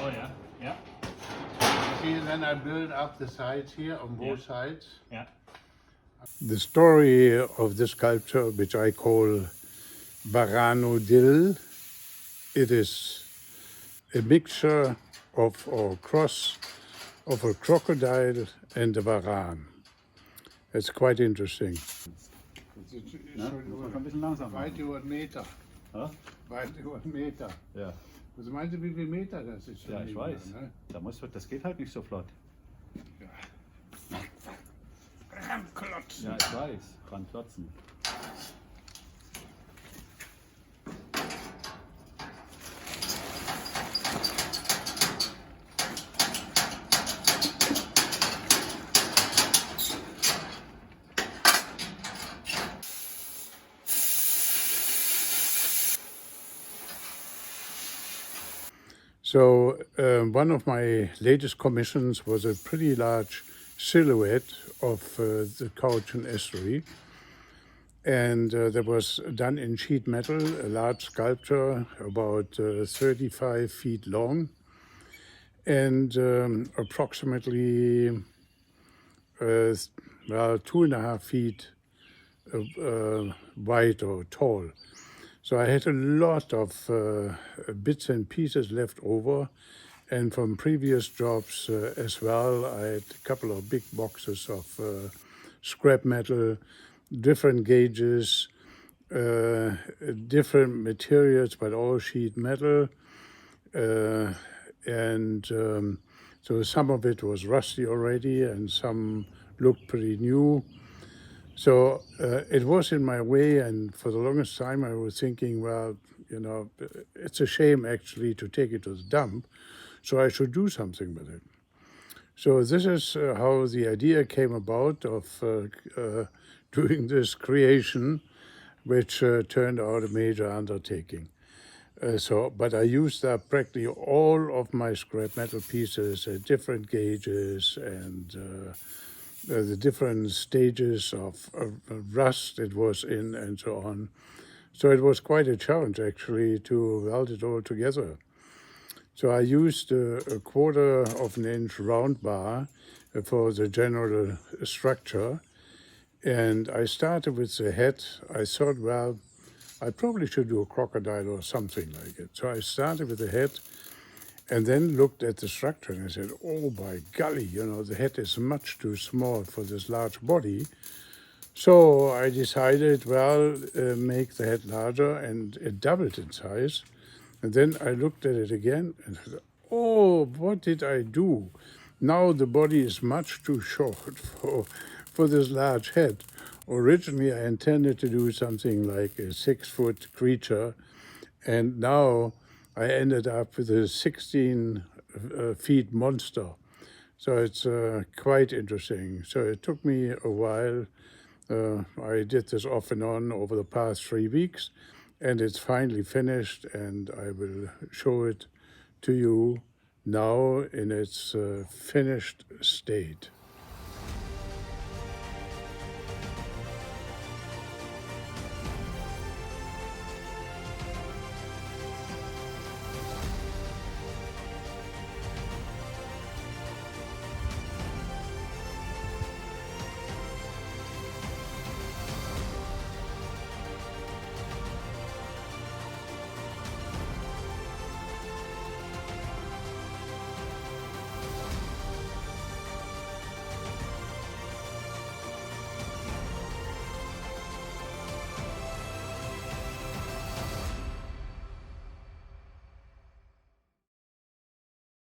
Oh yeah, yeah, See, and then I build up the sides here on both sides. yeah. The story of this sculpture, which I call Varanodil, it is a mixture of or cross of a crocodile and a varan. It's quite interesting. Ne? Muss man ein bisschen langsam Weit machen. über einen Meter. Ja? Weit über einen Meter. Ja. Was meinst du, wie viel Meter das ist? Ja, ich weiß. Ne? Das geht halt nicht so flott. Ja. Ranklotzen. Ja, ich weiß. Dran klotzen. So one of my latest commissions was a pretty large silhouette of the Cauchan estuary. And that was done in sheet metal, a large sculpture about 35 feet long and approximately 2.5 feet wide or tall. So I had a lot of bits and pieces left over, and from previous jobs as well. I had a couple of big boxes of scrap metal, different gauges, different materials, but all sheet metal. So some of it was rusty already and some looked pretty new. So it was in my way, and for the longest time I was thinking, well, you know, it's a shame actually to take it to the dump, so I should do something with it. So this is how the idea came about of doing this creation, which turned out a major undertaking. But I used up practically all of my scrap metal pieces at different gauges and the different stages of rust it was in and so on. So it was quite a challenge actually to weld it all together. So I used a 1/4 of an inch round bar for the general structure. And I started with the head. I thought, well, I probably should do a crocodile or something like it. So I started with the head and then looked at the structure and I said, oh, by golly, you know, the head is much too small for this large body. So I decided, well, make the head larger, and it doubled in size. And then I looked at it again and said, oh, what did I do? Now the body is much too short for this large head. Originally, I intended to do something like a 6-foot creature, and now I ended up with a 16 feet monster. So it's quite interesting. So it took me a while. I did this off and on over the past 3 weeks, and it's finally finished, and I will show it to you now in its finished state.